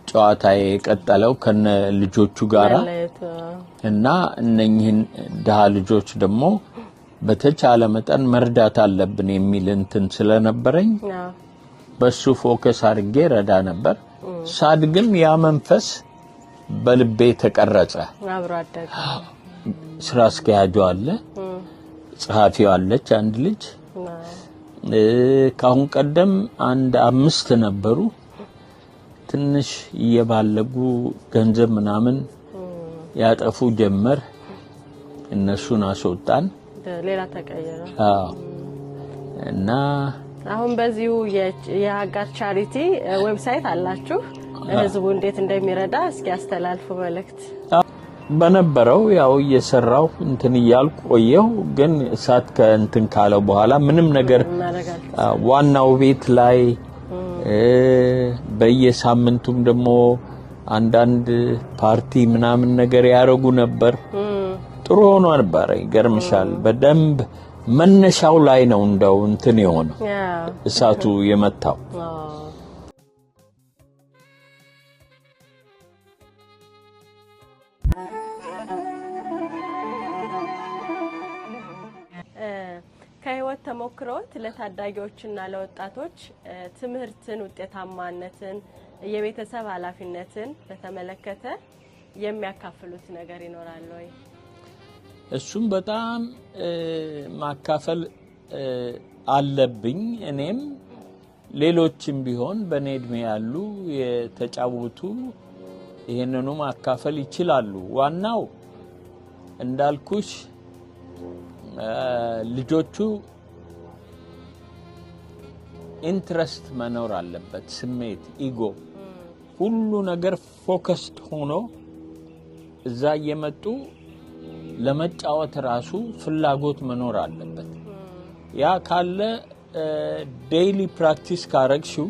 ጨዋታዬ ቀጠለው ከነ ልጆቹ ጋራ እና እነኚህን ደሃ ልጆች ደግሞ በተቻለ መጠን መርዳት አለብን የሚል እንትን ስለነበረኝ በሱ ፎከስ አድርጌ ረዳ ነበር። ሳድግም ያ መንፈስ በልቤ ተቀረጸ። አብሮ አደገ። ስራ አስኪያጁ አለ፣ ጸሐፊው አለች አንድ ልጅ። ካሁን ቀደም አንድ 5 ነበሩ። ትንሽ እየባለጉ ገንዘብ ምናምን ያጠፉ ጀመር። እነሱን አስወጣን። ሌላ ተቀየረ። እና አሁን በዚሁ የአጋር ቻሪቲ ዌብሳይት አላችሁ። ህዝቡ እንዴት እንደሚረዳ እስኪ አስተላልፉ መልእክት። በነበረው ያው እየሰራው እንትን ይያል ቆየው። ግን እሳት ከእንትን ካለው በኋላ ምንም ነገር ዋናው ቤት ላይ በየሳምንቱም ደግሞ አንዳንድ ፓርቲ ምናምን ነገር ያረጉ ነበር። ጥሩ ሆኖ ነበር። ይገርምሻል በደንብ መነሻው ላይ ነው እንደው እንትን የሆነው እሳቱ የመታው። ከህይወት ተሞክሮት ለታዳጊዎችና ለወጣቶች ትምህርትን፣ ውጤታማነትን፣ የቤተሰብ ኃላፊነትን በተመለከተ የሚያካፍሉት ነገር ይኖራል ወይ? እሱም በጣም ማካፈል አለብኝ። እኔም ሌሎችም ቢሆን በኔ እድሜ ያሉ የተጫወቱ ይሄንኑ ማካፈል ይችላሉ። ዋናው እንዳልኩሽ ልጆቹ ኢንትረስት መኖር አለበት። ስሜት፣ ኢጎ፣ ሁሉ ነገር ፎከስድ ሆኖ እዛ እየመጡ ለመጫወት ራሱ ፍላጎት መኖር አለበት። ያ ካለ ዴይሊ ፕራክቲስ ካረግሽው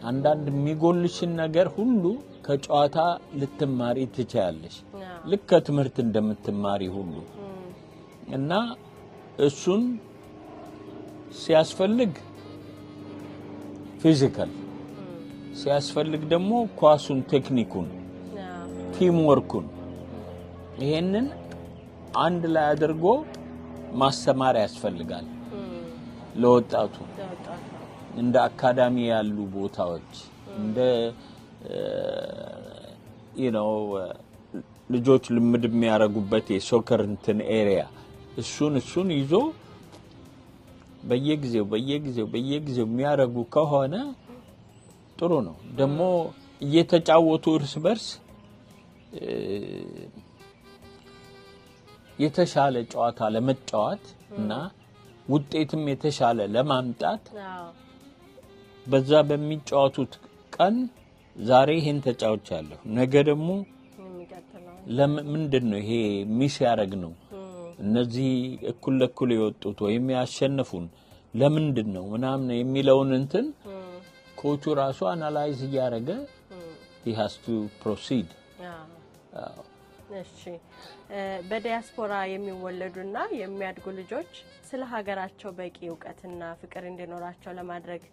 አንዳንድ የሚጎልሽን ነገር ሁሉ ከጨዋታ ልትማሪ ትችያለሽ። ልክ ከትምህርት እንደምትማሪ ሁሉ እና እሱን ሲያስፈልግ ፊዚካል ሲያስፈልግ ደግሞ ኳሱን፣ ቴክኒኩን፣ ቲም ወርኩን ይሄንን አንድ ላይ አድርጎ ማስተማር ያስፈልጋል። ለወጣቱ እንደ አካዳሚ ያሉ ቦታዎች እንደ ልጆች ልምድ የሚያረጉበት የሶከር እንትን ኤሪያ እሱን ይዞ በየጊዜው የሚያረጉ ከሆነ ጥሩ ነው። ደግሞ እየተጫወቱ እርስ በርስ የተሻለ ጨዋታ ለመጫወት እና ውጤትም የተሻለ ለማምጣት በዛ በሚጫወቱት ቀን ዛሬ ይሄን ተጫውቻለሁ፣ ነገ ደግሞ ለምንድነው ይሄ ሚስ ያረግ ነው እነዚህ እኩል ለኩል የወጡት ወይም ያሸነፉን ለምንድነው ምናምን የሚለውን እንትን ኮቹ ራሱ አናላይዝ ያረገ he has to proceed። እሺ በዲያስፖራ የሚወለዱና የሚያድጉ ልጆች ስለ ሀገራቸው በቂ ዕውቀትና ፍቅር እንዲኖራቸው ለማድረግ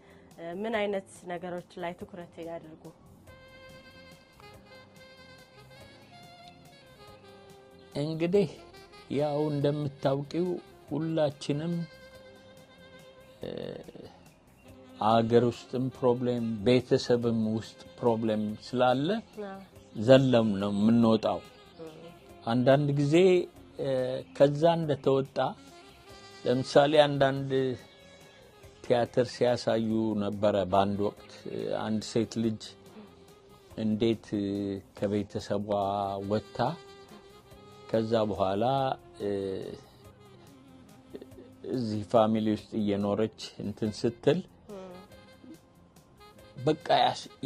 ምን አይነት ነገሮች ላይ ትኩረት ያድርጉ? እንግዲህ ያው እንደምታውቂው ሁላችንም አገር ውስጥም ፕሮብሌም ቤተሰብም ውስጥ ፕሮብሌም ስላለ ዘለም ነው የምንወጣው። አንዳንድ ጊዜ ከዛ እንደተወጣ ለምሳሌ አንዳንድ ቲያትር ሲያሳዩ ነበር። በአንድ ወቅት አንድ ሴት ልጅ እንዴት ከቤተሰቧ ወጣ ከዛ በኋላ እዚህ ፋሚሊ ውስጥ እየኖረች እንትን ስትል በቃ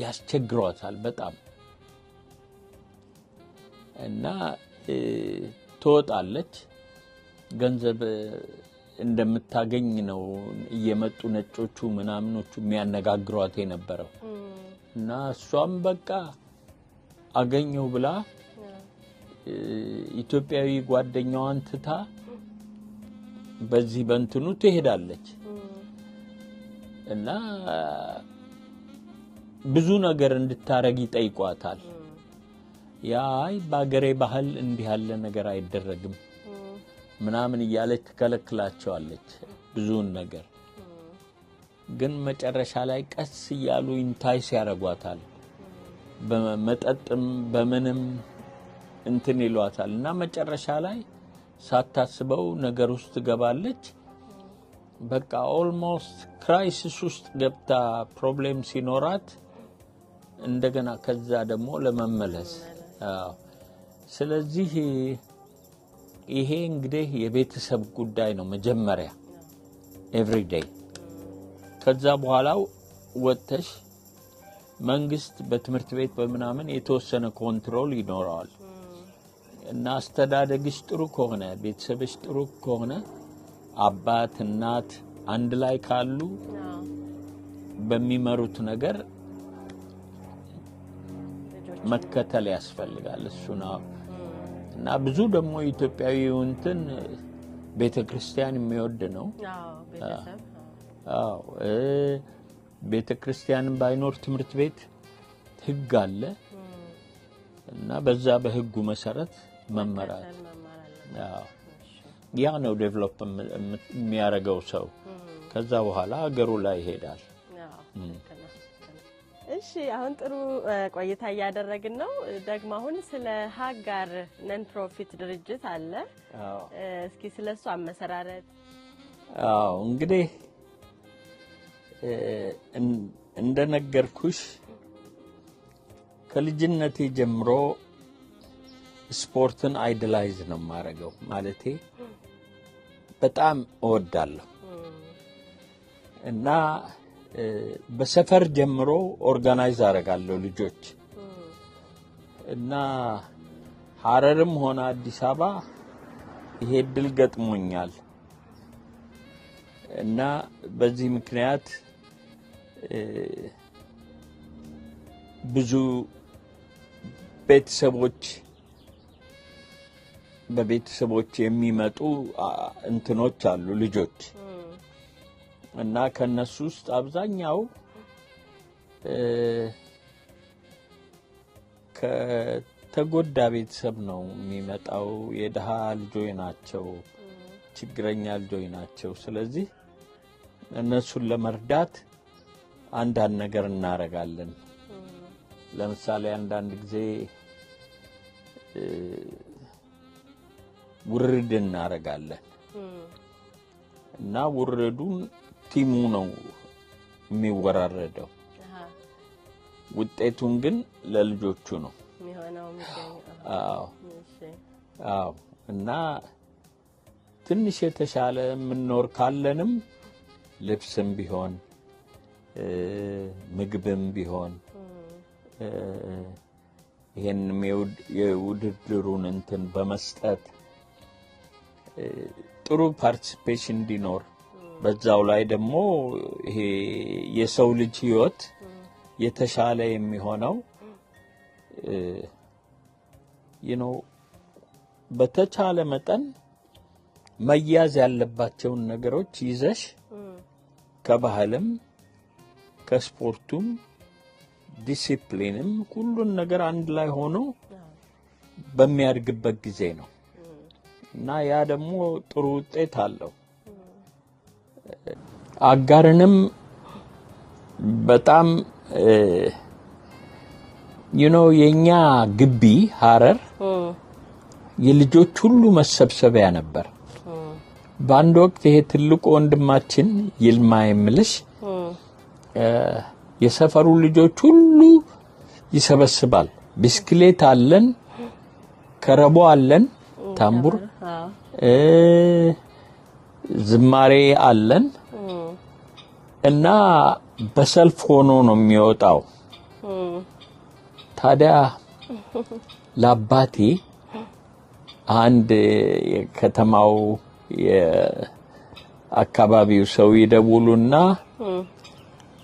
ያስቸግሯታል በጣም እና ትወጣለች። ገንዘብ እንደምታገኝ ነው እየመጡ ነጮቹ ምናምኖቹ የሚያነጋግሯት የነበረው እና እሷም በቃ አገኘው ብላ ኢትዮጵያዊ ጓደኛዋን ትታ በዚህ በእንትኑ ትሄዳለች እና ብዙ ነገር እንድታረግ ይጠይቋታል። ያይ ባገሬ ባህል እንዲህ ያለ ነገር አይደረግም ምናምን እያለች ትከለክላቸዋለች ብዙን ነገር። ግን መጨረሻ ላይ ቀስ እያሉ ኢንታይስ ያረጓታል። በመጠጥም በምንም እንትን ይሏታል እና መጨረሻ ላይ ሳታስበው ነገር ውስጥ ትገባለች። በቃ ኦልሞስት ክራይሲስ ውስጥ ገብታ ፕሮብሌም ሲኖራት እንደገና ከዛ ደግሞ ለመመለስ ስለዚህ ይሄ እንግዲህ የቤተሰብ ጉዳይ ነው መጀመሪያ ኤቭሪዴይ። ከዛ በኋላ ወጥተሽ መንግስት በትምህርት ቤት በመናምን የተወሰነ ኮንትሮል ይኖራል እና አስተዳደግሽ ጥሩ ከሆነ ቤተሰብሽ ጥሩ ከሆነ አባት እናት አንድ ላይ ካሉ በሚመሩት ነገር መከተል ያስፈልጋል እሱ ነው። እና ብዙ ደግሞ ኢትዮጵያዊው እንትን ቤተክርስቲያን የሚወድ ነው። ቤተክርስቲያን ባይኖር ትምህርት ቤት ህግ አለ እና በዛ በህጉ መሰረት መመራት ያ ነው ዴቨሎፕ የሚያረጋው ሰው። ከዛ በኋላ ሀገሩ ላይ ይሄዳል። እሺ አሁን ጥሩ ቆይታ እያደረግን ነው። ደግሞ አሁን ስለ ሀጋር ነን ፕሮፊት ድርጅት አለ። እስኪ ስለሱ አመሰራረት። እንግዲህ እንደነገርኩሽ ከልጅነቴ ጀምሮ ስፖርትን አይድላይዝ ነው ማረገው። ማለቴ በጣም እወዳለሁ እና በሰፈር ጀምሮ ኦርጋናይዝ አረጋለሁ ልጆች እና ሐረርም ሆነ አዲስ አበባ ይሄ ድል ገጥሞኛል እና በዚህ ምክንያት ብዙ ቤተሰቦች በቤተሰቦች የሚመጡ እንትኖች አሉ ልጆች እና ከነሱ ውስጥ አብዛኛው ከተጎዳ ቤተሰብ ነው የሚመጣው። የደሃ ልጆች ናቸው፣ ችግረኛ ልጆች ናቸው። ስለዚህ እነሱን ለመርዳት አንዳንድ ነገር እናረጋለን። ለምሳሌ አንዳንድ ጊዜ ውርድ እናረጋለን እና ውርዱን ቲሙ ነው የሚወራረደው። ውጤቱን ግን ለልጆቹ ነው የሚሆነው። እና ትንሽ የተሻለ ምንኖር ካለንም ልብስም ቢሆን ምግብም ቢሆን ይሄን የውድድሩን እንትን በመስጠት ጥሩ ፓርቲሲፔሽን እንዲኖር በዛው ላይ ደግሞ ይሄ የሰው ልጅ ህይወት የተሻለ የሚሆነው በተቻለ መጠን መያዝ ያለባቸውን ነገሮች ይዘሽ ከባህልም ከስፖርቱም ዲሲፕሊንም ሁሉን ነገር አንድ ላይ ሆኖ በሚያድግበት ጊዜ ነው እና ያ ደግሞ ጥሩ ውጤት አለው። አጋርንም በጣም የኛ ግቢ ሐረር የልጆች ሁሉ መሰብሰቢያ ነበር። በአንድ ወቅት ይሄ ትልቁ ወንድማችን ይልማ የምልሽ የሰፈሩ ልጆች ሁሉ ይሰበስባል። ቢስክሌት አለን፣ ከረቦ አለን፣ ታምቡር ዝማሬ አለን እና በሰልፍ ሆኖ ነው የሚወጣው። ታዲያ ለአባቴ አንድ የከተማው የአካባቢው ሰው ይደውሉና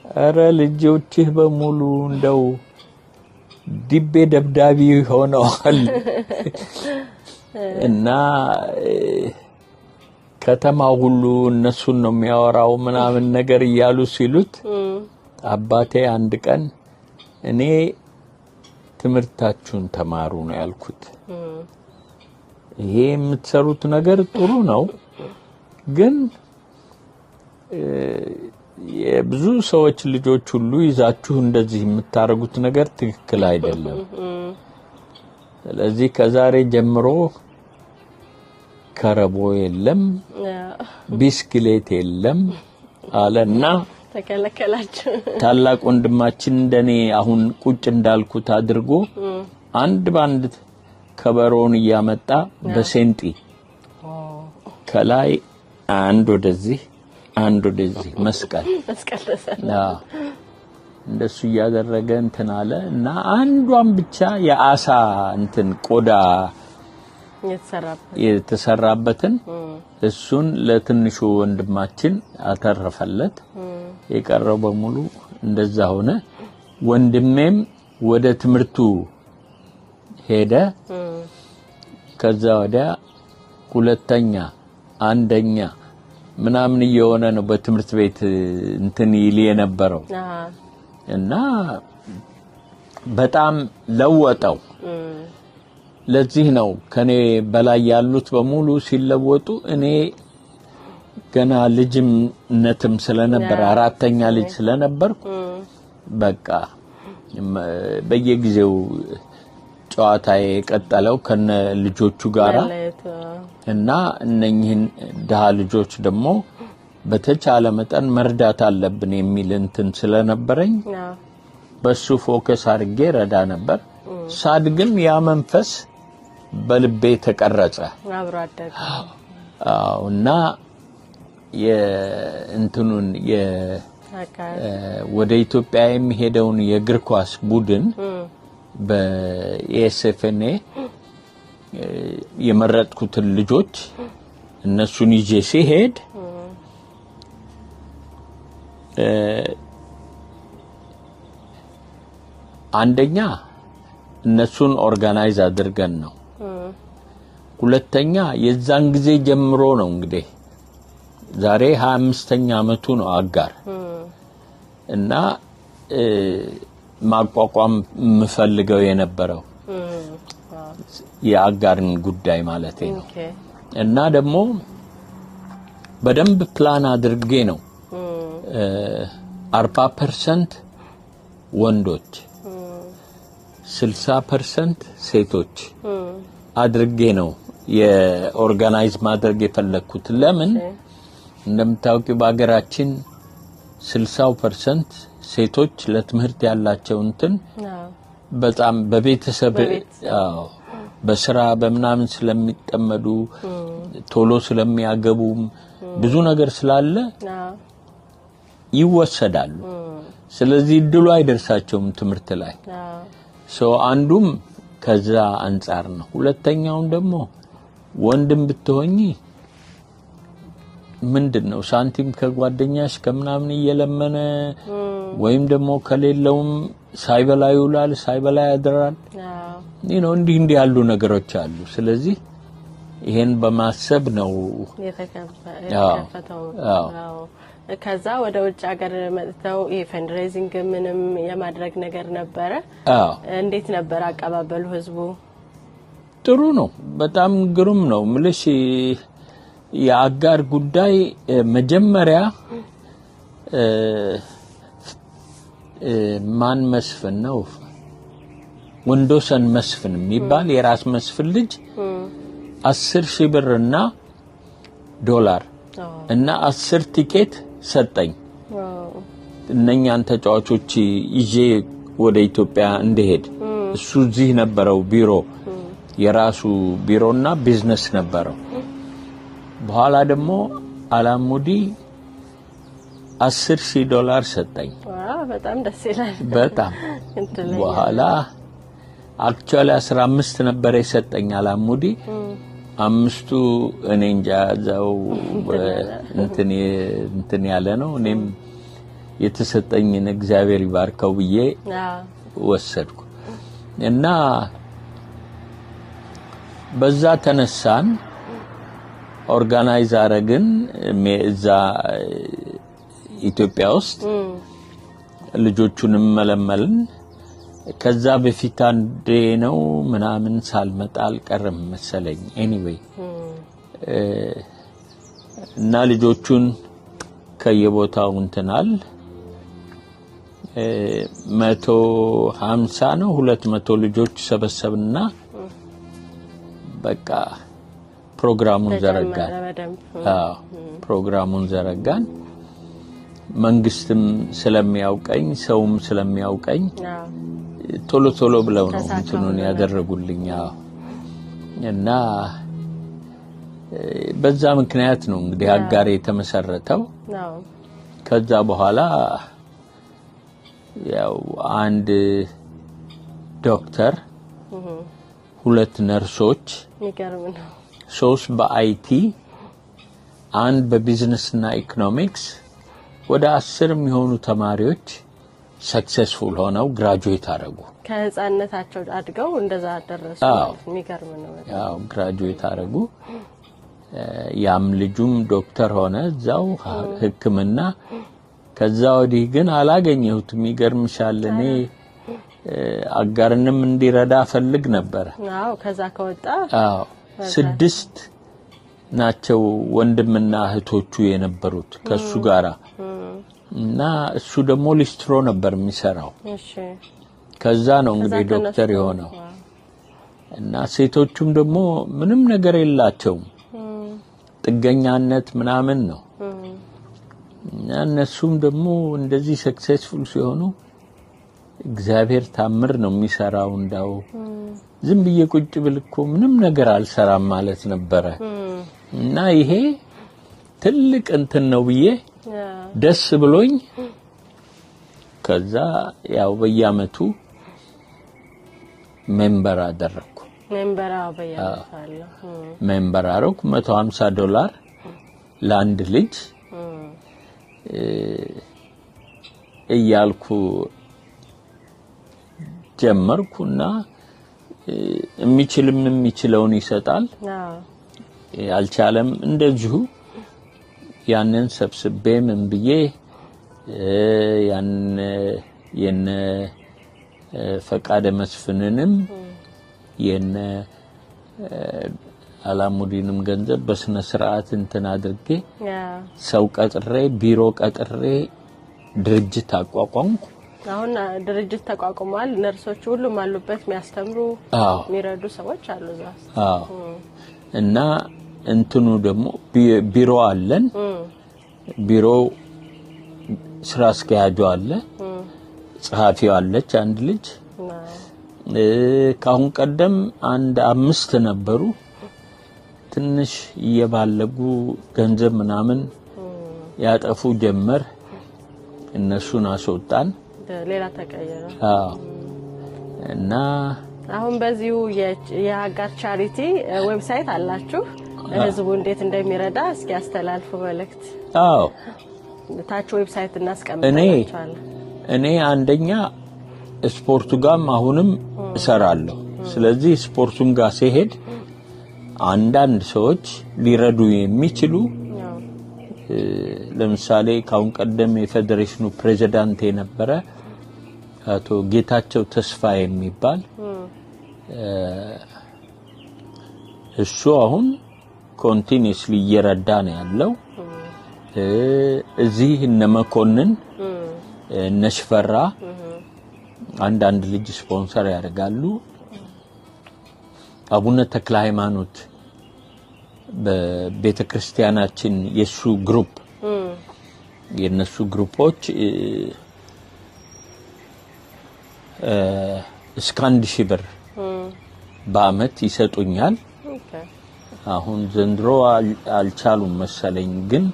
አረ ልጆችህ በሙሉ እንደው ዲቤ ደብዳቢ ሆነዋል እና ከተማው ሁሉ እነሱን ነው የሚያወራው ምናምን ነገር እያሉ ሲሉት አባቴ አንድ ቀን እኔ ትምህርታችሁን ተማሩ ነው ያልኩት። ይሄ የምትሰሩት ነገር ጥሩ ነው፣ ግን የብዙ ሰዎች ልጆች ሁሉ ይዛችሁ እንደዚህ የምታረጉት ነገር ትክክል አይደለም። ስለዚህ ከዛሬ ጀምሮ ከረቦ የለም፣ ቢስክሌት የለም አለና ተከለከላችሁ። ታላቅ ወንድማችን እንደኔ አሁን ቁጭ እንዳልኩት አድርጎ አንድ ባንድ ከበሮን እያመጣ በሴንጢ ከላይ አንድ ወደዚህ አንድ ወደዚህ መስቀል ተሰራ። እንደሱ እያደረገ እንትን አለ እና አንዷን ብቻ የአሳ እንትን ቆዳ የተሰራበትን እሱን ለትንሹ ወንድማችን አተረፈለት። የቀረው በሙሉ እንደዛ ሆነ። ወንድሜም ወደ ትምህርቱ ሄደ። ከዛ ወዲያ ሁለተኛ አንደኛ ምናምን እየሆነ ነው በትምህርት ቤት እንትን ይል የነበረው እና በጣም ለወጠው። ለዚህ ነው ከኔ በላይ ያሉት በሙሉ ሲለወጡ እኔ ገና ልጅነትም ስለነበር አራተኛ ልጅ ስለነበርኩ በቃ በየጊዜው ጨዋታዬ የቀጠለው ከነ ልጆቹ ጋራ እና እነኚህን ደሃ ልጆች ደግሞ በተቻለ መጠን መርዳት አለብን የሚል እንትን ስለነበረኝ በሱ ፎከስ አድርጌ ረዳ ነበር። ሳድግም ያ መንፈስ በልቤ ተቀረጸ። አብሮ አደገ። እና የእንትኑን ወደ ኢትዮጵያ የሚሄደውን የእግር ኳስ ቡድን በኤስኤፍኤንኤ የመረጥኩትን ልጆች እነሱን ይዤ ሲሄድ አንደኛ እነሱን ኦርጋናይዝ አድርገን ነው። ሁለተኛ የዛን ጊዜ ጀምሮ ነው እንግዲህ ዛሬ 25ኛ አመቱ ነው አጋር እና ማቋቋም የምፈልገው የነበረው የአጋርን ጉዳይ ማለት ነው። እና ደግሞ በደንብ ፕላን አድርጌ ነው 40% ወንዶች 60% ሴቶች አድርጌ ነው የኦርጋናይዝ ማድረግ የፈለኩት። ለምን እንደምታውቁ በአገራችን 60% ሴቶች ለትምህርት ያላቸው እንትን በጣም በቤተሰብ በስራ በመናምን ስለሚጠመዱ ቶሎ ስለሚያገቡ ብዙ ነገር ስላለ ይወሰዳሉ። ስለዚህ እድሉ አይደርሳቸውም ትምህርት ላይ። አንዱም ከዛ አንፃር ነው። ሁለተኛውም ደግሞ ወንድም ብትሆኚ ምንድነው ሳንቲም ከጓደኛሽ ከምናምን እየለመነ ወይም ደግሞ ከሌለውም ሳይበላ ይውላል፣ ሳይበላ ያድራል። እንዲህ ያሉ ነገሮች አሉ። ስለዚህ ይሄን በማሰብ ነው የተከፈተው። ከዛ ወደ ውጭ ሀገር መጥተው ፈንድሬዚንግ ምንም የማድረግ ነገር ነበረ። እንዴት ነበር አቀባበሉ ህዝቡ? ጥሩ ነው፣ በጣም ግሩም ነው። ምልሽ የአጋር ጉዳይ መጀመሪያ ማን መስፍን ነው ወንዶሰን መስፍን የሚባል የራስ መስፍን ልጅ 10,000 ብርና ዶላር እና 10 ቲኬት ሰጠኝ። እነኛን ተጫዋቾች ይዤ ወደ ኢትዮጵያ እንደሄድ እሱ እዚህ ነበረው ቢሮ፣ የራሱ ቢሮና ቢዝነስ ነበረው። በኋላ ደግሞ አላሙዲ 10,000 ዶላር ሰጠኝ። በጣም ደስ ይላል። በጣም በኋላ አክቹአሊ 15 ነበር የሰጠኝ አላሙዲ። 5ቱ እኔ እንጃ እዛው እንትን ያለ ነው። እኔም የተሰጠኝን እግዚአብሔር ይባርከው ብዬ ወሰድኩ እና በዛ ተነሳን፣ ኦርጋናይዝ አረግን። እዛ ኢትዮጵያ ውስጥ ልጆቹንም መለመልን። ከዛ በፊት አንዴ ነው ምናምን ሳልመጣ አልቀርም መሰለኝ ኤኒዌይ እና ልጆቹን ከየቦታው እንትናል 150 ነው 200 ልጆች ሰበሰብና በቃ ፕሮግራሙን ዘረጋን። አዎ ፕሮግራሙን ዘረጋን። መንግስትም ስለሚያውቀኝ ሰውም ስለሚያውቀኝ ቶሎ ቶሎ ብለው ነው እንትኑን ያደረጉልኝ። እና በዛ ምክንያት ነው እንግዲህ አጋር የተመሰረተው። ከዛ በኋላ ያው አንድ ዶክተር 2 ነርሶች የሚገርም ነው 3 በአይቲ 1 በቢዝነስና ኢኮኖሚክስ ወደ 10 የሚሆኑ ተማሪዎች ሰክሰስፉል ሆነው ግራጁዌት አደረጉ። ከህፃንነታቸው አድገው እንደዛ ደረሱ። የሚገርም ነው። ያው ግራጁዌት አደረጉ። ያም ልጁም ዶክተር ሆነ እዛው ሕክምና። ከዛ ወዲህ ግን አላገኘሁትም። ይገርምሻል እኔ አጋርንም እንዲረዳ ፈልግ ነበር። ከዛ ከወጣ 6 ናቸው ወንድምና እህቶቹ የነበሩት ከሱ ጋራ እና እሱ ደግሞ ሊስትሮ ነበር የሚሰራው። ከዛ ነው እንግዲህ ዶክተር የሆነው። እና ሴቶቹም ደግሞ ምንም ነገር የላቸውም ጥገኛነት ምናምን ነው። እና እነሱም ደግሞ እንደዚህ ሰክሰስፉል ሲሆኑ እግዚአብሔር ታምር ነው የሚሰራው። እንዳው ዝም ብዬ ቁጭ ብልኮ ምንም ነገር አልሰራም ማለት ነበረ። እና ይሄ ትልቅ እንትን ነው ብዬ ደስ ብሎኝ ከዛ ያው በየአመቱ ሜምበር አደረኩ። ሜምበር አደረኩ። $150 ለአንድ ልጅ እያልኩ ጀመርኩና የሚችለውን ይሰጣል። ያልቻለም እንደዚሁ ያንን ሰብስቤ ምን ብዬ ያን የነ ፈቃደ መስፍንንም የነ አላሙዲንም ገንዘብ በስነ ስርዓት እንትን አድርጌ ሰው ቀጥሬ ቢሮ ቀጥሬ ድርጅት አቋቋምኩ። አሁን ድርጅት ተቋቁሟል። ነርሶች ሁሉም አሉበት፣ የሚያስተምሩ የሚረዱ ሰዎች አሉ እዛ። እና እንትኑ ደግሞ ቢሮ አለን። ቢሮ ስራ አስኪያጁ አለ፣ ጸሐፊው አለች አንድ ልጅ። ካሁን ቀደም አንድ 5 ነበሩ። ትንሽ እየባለጉ ገንዘብ ምናምን ያጠፉ ጀመር። እነሱን አስወጣን፣ ሌላ ተቀየረ። እና አሁን በዚሁ የአጋር ቻሪቲ ዌብሳይት አላችሁ። ህዝቡ እንዴት እንደሚረዳ እስኪ አስተላልፉ መልእክት። ታች ዌብሳይት እናስቀምጣለን። እኔ አንደኛ ስፖርቱ ጋርም አሁንም እሰራለሁ። ስለዚህ ስፖርቱም ጋር ሲሄድ አንዳንድ ሰዎች ሊረዱ የሚችሉ ለምሳሌ ካሁን ቀደም የፌዴሬሽኑ ፕሬዝዳንት የነበረ አቶ ጌታቸው ተስፋ የሚባል እሱ አሁን ኮንቲኒዩስሊ እየረዳ ነው ያለው። እዚህ እነ መኮንን እነ ሽፈራ አንዳንድ ልጅ ስፖንሰር ያደርጋሉ። አቡነ ተክለ ሃይማኖት በቤተክርስቲያናችን የሱ ግሩፕ የነሱ ግሩፖች እስከ 1000 ብር በአመት ይሰጡኛል። አሁን ዘንድሮ አልቻሉም መሰለኝ፣ ግን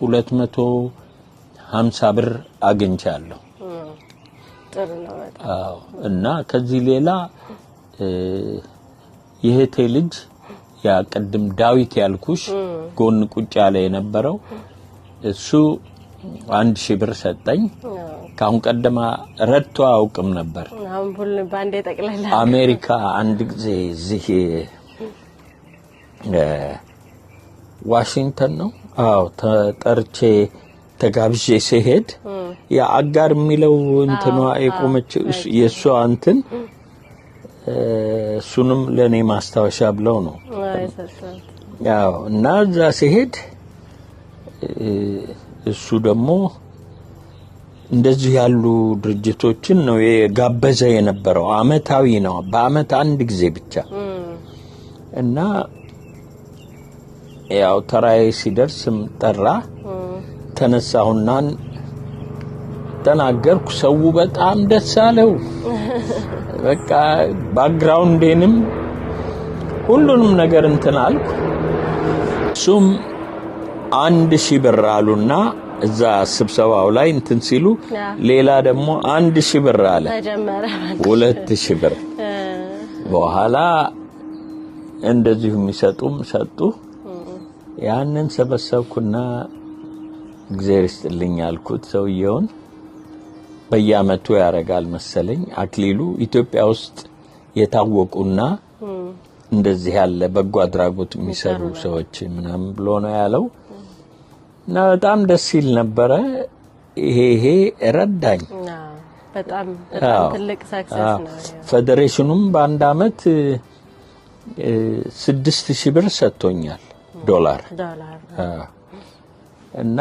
250 ብር አግኝቻለሁ። ጥሩ ነው በጣም። እና ከዚህ ሌላ የህቴ ልጅ ያ ቀደም ዳዊት ያልኩሽ ጎን ቁጭ ያለ የነበረው እሱ 1000 ብር ሰጠኝ። ካሁን ቀደማ ረድቶ አውቅም ነበር። አሁን ሁሉ ባንዴ ጠቅላላ አሜሪካ አንድ ጊዜ እዚህ ዋሽንግተን ነው ተጠርቼ ተጋብዤ ሲሄድ ያ አጋር የሚለው እንትኗ የቆመች የሷ እንትን እሱንም ለኔ ማስታወሻ ብለው ነው ያው እና እዛ ሲሄድ እሱ ደግሞ እንደዚህ ያሉ ድርጅቶችን ነው የጋበዘ የነበረው። አመታዊ ነው፣ በአመት አንድ ጊዜ ብቻ እና ያው ተራዬ ሲደርስም ጠራ። ተነሳሁና ተናገርኩ። ሰው በጣም ደስ አለው። በቃ ባክግራውንዴንም ሁሉንም ነገር እንትን አልኩ። እሱም 1000 ብር አሉና እዛ ስብሰባው ላይ እንትን ሲሉ ሌላ ደግሞ 1000 ብር አለ ተጀመረ። 2000 ብር በኋላ እንደዚሁ የሚሰጡም ሰጡ። ያንን ሰበሰብኩና እግዚአብሔር ይስጥልኝ አልኩት። ሰውየውን በየአመቱ ያረጋል መሰለኝ አክሊሉ ኢትዮጵያ ውስጥ የታወቁና እንደዚህ ያለ በጎ አድራጎት የሚሰሩ ሰዎች ምናምን ብሎ ነው ያለው። እና በጣም ደስ ይል ነበረ። ይሄ ረዳኝ። በጣም ትልቅ ሰክሰስ ነው። ፌዴሬሽኑም በአንድ አመት 6000 ብር ሰጥቶኛል ዶላር። እና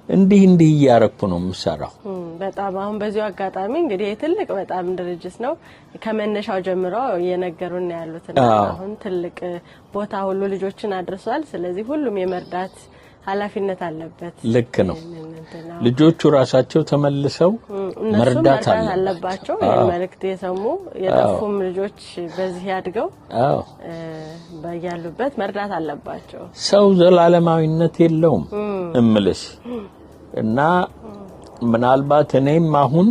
እንዲህ እያረኩ ነው የምሰራው። በጣም አሁን በዚሁ አጋጣሚ እንግዲህ ትልቅ በጣም ድርጅት ነው ከመነሻው ጀምሮ የነገሩን ያሉትና አሁን ትልቅ ቦታ ሁሉ ልጆችን አድርሷል። ስለዚህ ሁሉም የመርዳት ኃላፊነት አለበት። ልክ ነው። ልጆቹ ራሳቸው ተመልሰው መርዳት አለባቸው። የመልእክት የሰሙ የጠፉም ልጆች በዚህ ያድገው በያሉበት መርዳት አለባቸው። ሰው ዘላለማዊነት የለውም እምልሽ እና ምናልባት እኔም አሁን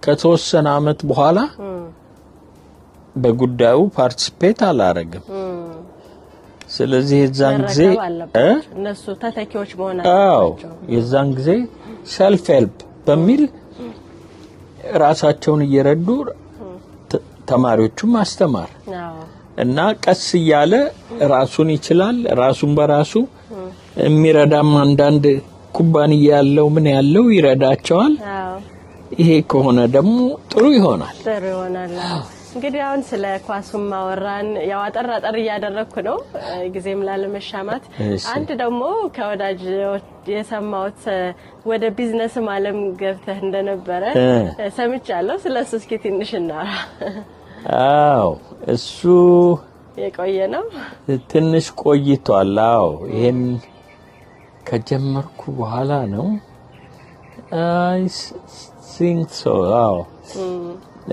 ከተወሰነ አመት በኋላ በጉዳዩ ፓርቲሲፔት አላረግም። ስለዚህ የዛን ጊዜ እነሱ ተተኪዎች መሆን አለባቸው። የዛን ጊዜ ሰልፍ ሄልፕ በሚል ራሳቸውን እየረዱ ተማሪዎቹን ማስተማር እና ቀስ እያለ ራሱን ይችላል። ራሱን በራሱ የሚረዳም አንዳንድ ኩባንያ ያለው ምን ያለው ይረዳቸዋል። ይሄ ከሆነ ደግሞ ጥሩ ይሆናል። እንግዲህ አሁን ስለ ኳሱም ማወራን ያው አጠር እያደረኩ ነው ጊዜም ላለመሻማት። አንድ ደግሞ ከወዳጅ የሰማሁት ወደ ቢዝነስም ዓለም ገብተህ እንደነበረ ሰምቻለሁ። ስለሱ እስኪ ትንሽ እናውራ። እሱ የቆየ ነው፣ ትንሽ ቆይቷል። ይሄን ከጀመርኩ በኋላ ነው አይ ቲንክ ሶ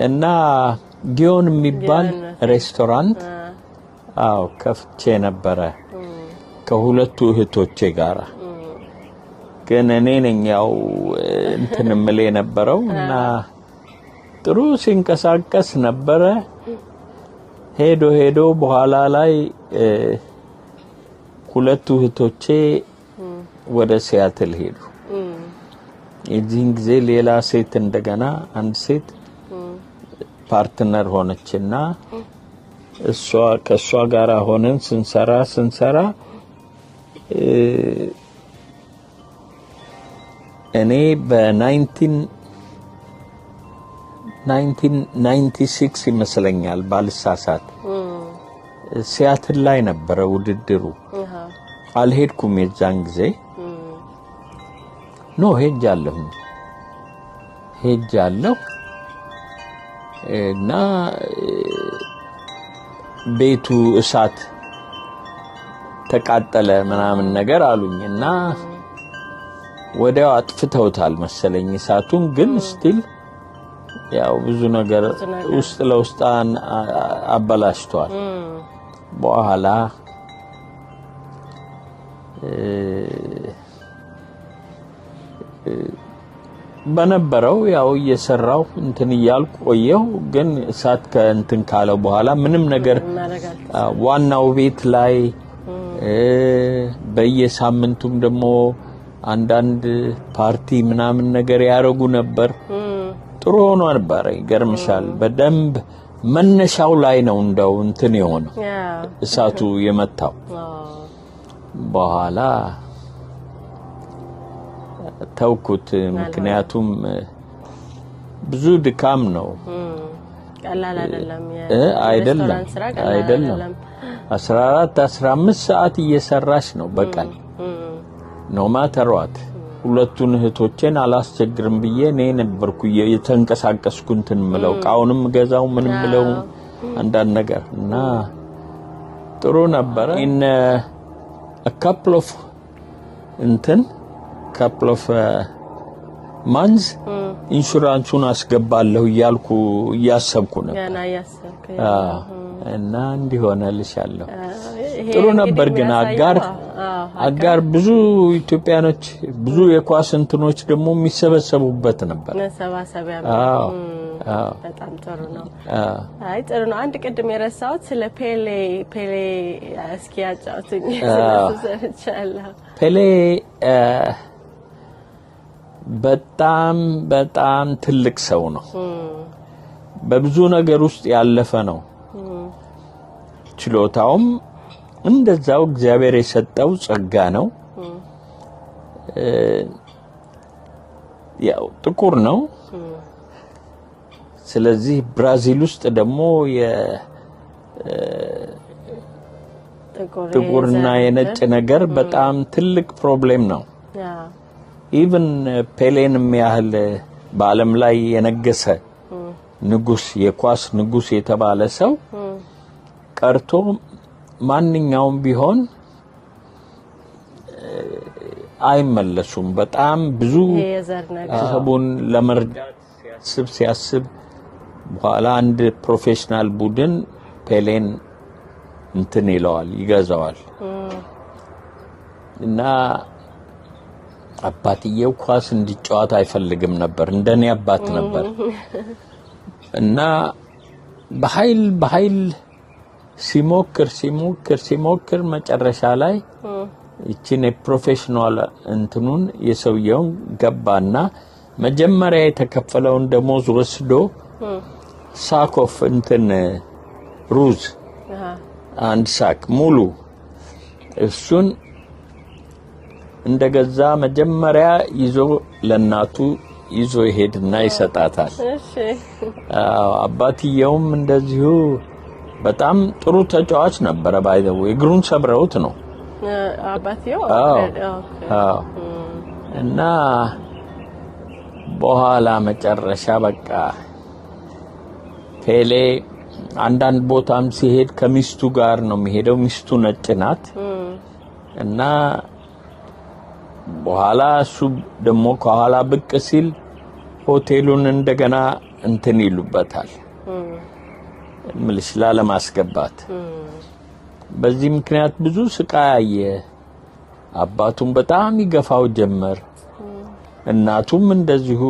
እና ጊዮን የሚባል ሬስቶራንት ከፍቼ ነበረ ከሁለቱ እህቶቼ ጋራ። ግን እኔ ነኝ ያው እንትን ምለ የነበረው እና ጥሩ ሲንቀሳቀስ ነበረ። ሄዶ በኋላ ላይ ሁለቱ እህቶቼ ወደ ሲያትል ሄዱ። የዚህን ጊዜ ሌላ ሴት እንደገና አንድ ሴት ፓርትነር ሆነችና ከሷ ጋር ሆነን ስንሰራ እኔ በ1996 ይመስለኛል ባልሳሳት ሲያትል ላይ ነበረ ውድድሩ። አልሄድኩም የዛን ጊዜ ሄጃለሁ እና ቤቱ እሳት ተቃጠለ ምናምን ነገር አሉኝና ወዲያው አጥፍተውታል መሰለኝ እሳቱን። ግን ስቲል ያው ብዙ ነገር ውስጥ ለውስጥ አበላሽቷል። በኋላ በነበረው ያው እየሰራው እንትን እያልኩ ቆየው። ግን እሳት ከእንትን ካለው በኋላ ምንም ነገር ዋናው ቤት ላይ በየሳምንቱም ደግሞ አንዳንድ ፓርቲ ምናምን ነገር ያረጉ ነበር። ጥሩ ሆኖ ነበር። ይገርምሻል በደንብ መነሻው ላይ ነው እንደው እንትን የሆነው እሳቱ የመታው። በኋላ ተውኩት። ምክንያቱም ብዙ ድካም ነው። ቀላል አይደለም። አይደለም 14-15 ሰዓት እየሰራሽ ነው በቀን ነው ማተሯት። ሁለቱን እህቶቼን አላስቸግርም ብዬ እኔ ነበርኩ የተንቀሳቀስኩ እንትን ምለው ቃውንም ገዛው ምንም ምለው አንዳንድ ነገር እና ጥሩ ነበር። in a couple of months ኢንሹራንሱን አስገባለሁ እያልኩ እያሰብኩ ነበር እና እንዲሆነልሻለሁ። ጥሩ ነበር። ግን አጋር ብዙ ኢትዮጵያኖች ብዙ የኳስ እንትኖች ደግሞ የሚሰበሰቡበት ነበር። በጣም ጥሩ ነው። አይ ጥሩ ነው። አንድ ቅድም የረሳሁት ስለ ፔሌ እስኪ ያጫውቱኝ። ፔሌ በጣም ትልቅ ሰው ነው። በብዙ ነገር ውስጥ ያለፈ ነው። ችሎታውም እንደዛው እግዚአብሔር የሰጠው ጸጋ ነው። ያው ጥቁር ነው። ስለዚህ ብራዚል ውስጥ ደግሞ ጥቁርና የነጭ ነገር በጣም ትልቅ ፕሮብሌም ነው። ኢቭን ፔሌንም ያህል በዓለም ላይ የነገሰ ንጉስ የኳስ ንጉስ የተባለ ሰው ቀርቶ ማንኛውም ቢሆን አይመለሱም። በጣም ብዙ ሰቡን ለመርዳት ሲያስብ በኋላ አንድ ፕሮፌሽናል ቡድን ፔሌን እንትን ይለዋል ይገዛዋል እና አባትየው ኳስ እንዲጫወት አይፈልግም ነበር። እንደኔ አባት ነበር እና በኃይል ሲሞክር መጨረሻ ላይ እቺን ፕሮፌሽናል እንትኑን የሰውየውን ገባና መጀመሪያ የተከፈለውን ደሞዝ ወስዶ ሳኮፍ እንትን ሩዝ አንድ ሳክ ሙሉ እሱን እንደገዛ መጀመሪያ ይዞ ለናቱ ይዞ ይሄድና ይሰጣታል። አባትየውም እንደዚሁ በጣም ጥሩ ተጫዋች ነበር። ባይዘው እግሩን ሰብረውት ነው አባትየው። እና በኋላ መጨረሻ በቃ ፔሌ አንዳንድ ቦታም ሲሄድ ከሚስቱ ጋር ነው የሚሄደው። ሚስቱ ነጭ ናት እና በኋላ እሱ ደግሞ ከኋላ ብቅ ሲል ሆቴሉን እንደገና እንትን ይሉበታል ምልሽ ላለማስገባት። በዚህ ምክንያት ብዙ ስቃይ አባቱም በጣም ይገፋው ጀመር። እናቱም እንደዚሁ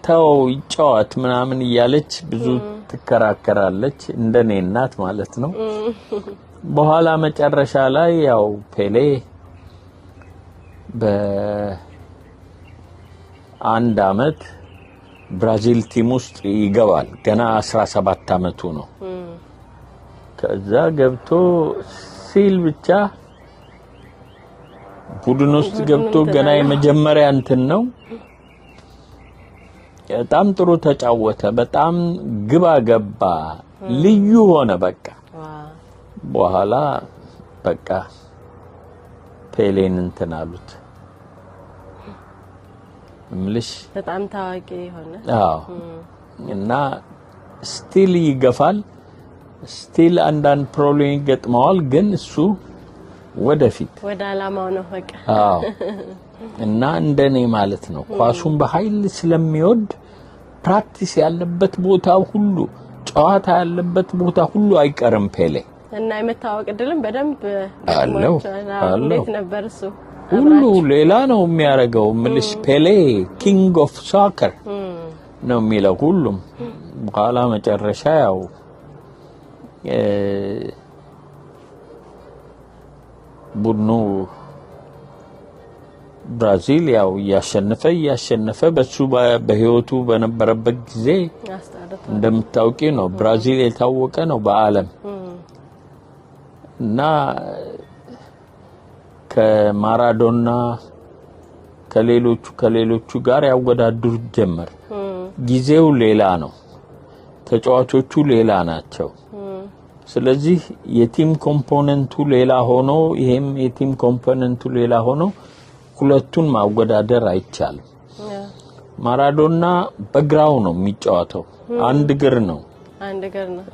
ተው ይጫወት ምናምን እያለች ብዙ ትከራከራለች። እንደኔ እናት ማለት ነው። በኋላ መጨረሻ ላይ ያው ፔሌ በአንድ አመት ብራዚል ቲም ውስጥ ይገባል። ገና 17 አመቱ ነው። ከዛ ገብቶ ሲል ብቻ ቡድን ውስጥ ገብቶ ገና የመጀመሪያ እንትን ነው። በጣም ጥሩ ተጫወተ። በጣም ግባ ገባ። ልዩ ሆነ በቃ። በኋላ በቃ ፔሌን እንትን አሉት ምልሽ በጣም ታዋቂ ሆነ። እና ስቲል ይገፋል። ስቲል አንዳንድ ፕሮብሌም ይገጥመዋል። ግን እሱ ወደፊት ወደ አላማው ነው በቃ። እና እንደኔ ማለት ነው ኳሱን በኃይል ስለሚወድ ፕራክቲስ ያለበት ቦታ ሁሉ ጨዋታ ያለበት ቦታ ሁሉ አይቀርም ፔሌ። እና የመታወቅ ድልም በደንብ አለው። እንዴት ነበር እሱ? ሁሉ ሌላ ነው የሚያደርገው ምልሽ ፔሌ ኪንግ ኦፍ ሶከር ነው የሚለው ሁሉም። በኋላ መጨረሻ ያው ቡድኑ ብራዚል ያው እያሸነፈ በሱ በህይወቱ በነበረበት ጊዜ እንደምታውቂ ነው ብራዚል የታወቀ ነው በዓለም እና ከማራዶና ከሌሎቹ ጋር ያወዳድሩ ጀመር። ጊዜው ሌላ ነው፣ ተጫዋቾቹ ሌላ ናቸው። ስለዚህ የቲም ኮምፖነንቱ ሌላ ሆኖ ይሄም የቲም ኮምፖነንቱ ሌላ ሆኖ ሁለቱን ማወዳደር አይቻልም። ማራዶና በግራው ነው የሚጫወተው፣ አንድ እግር ነው።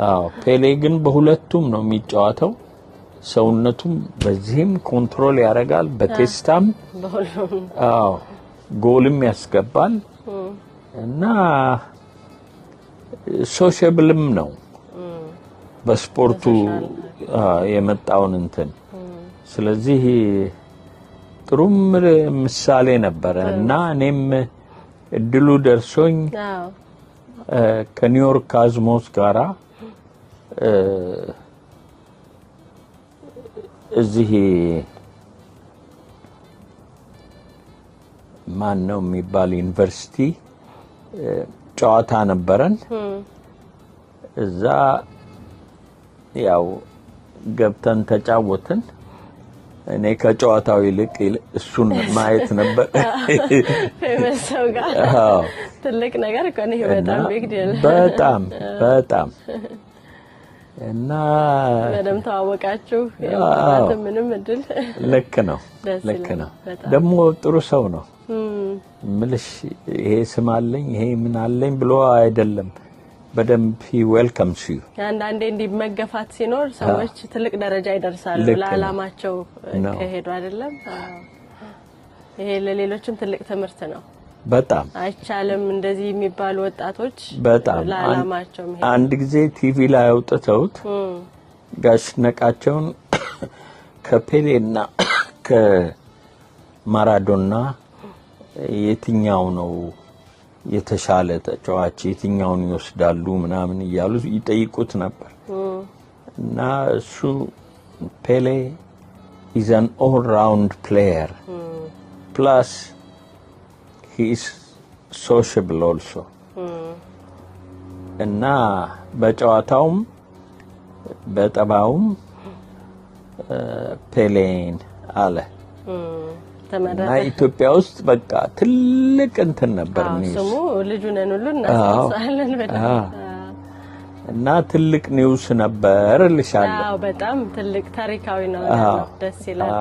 አዎ ፔሌ ግን በሁለቱም ነው የሚጫወተው። ሰውነቱም በዚህም ኮንትሮል ያደርጋል፣ በቴስታም አዎ ጎልም ያስገባል እና ሶሻብልም ነው በስፖርቱ የመጣውን እንትን። ስለዚህ ጥሩም ምሳሌ ነበር እና እኔም እድሉ ደርሶኝ ከኒውዮርክ ካዝሞስ ጋራ እዚህ ማን ነው የሚባል ዩኒቨርሲቲ ጨዋታ ነበረን። እዛ ያው ገብተን ተጫወትን። እኔ ከጨዋታው ይልቅ እሱን ማየት ነበር። ፈመሰው ጋር ትልቅ ነገር እኮ ነው። በጣም ቢግ ዲል በጣም እና በደም ተዋወቃችሁ። ያው ምንም እድል ልክ ነው። ደግሞ ጥሩ ሰው ነው ምልሽ። ይሄ ስም አለኝ ይሄ ምን አለኝ ብሎ አይደለም። በደንብ ዌልካምስ ዩ። አንዳንዴ እንዲመገፋት ሲኖር ሰዎች ትልቅ ደረጃ ይደርሳሉ ለዓላማቸው ከሄዱ አይደለም። ይሄ ለሌሎችም ትልቅ ትምህርት ነው። በጣም አይቻልም እንደዚህ የሚባሉ ወጣቶች ለዓላማቸው መሄድ። አንድ ጊዜ ቲቪ ላይ አውጥተውት ጋሽ ነቃቸውን ከፔሌና ከማራዶና የትኛው ነው የተሻለ ተጫዋች የትኛውን ይወስዳሉ ምናምን እያሉ ይጠይቁት ነበር እና እሱ ፔሌ is an all round player plus he is sociable also እና በጨዋታውም በጠባውም ፔሌን አለ እና ኢትዮጵያ ውስጥ በቃ ትልቅ እንትን ነበር ኒውስ ስሙ ልጁነን ሁሉ እናሳለን በጣም እና ትልቅ ኒውስ ነበር ልሻለሁ። አዎ በጣም ትልቅ ታሪካዊ ነው። ደስ ይላል።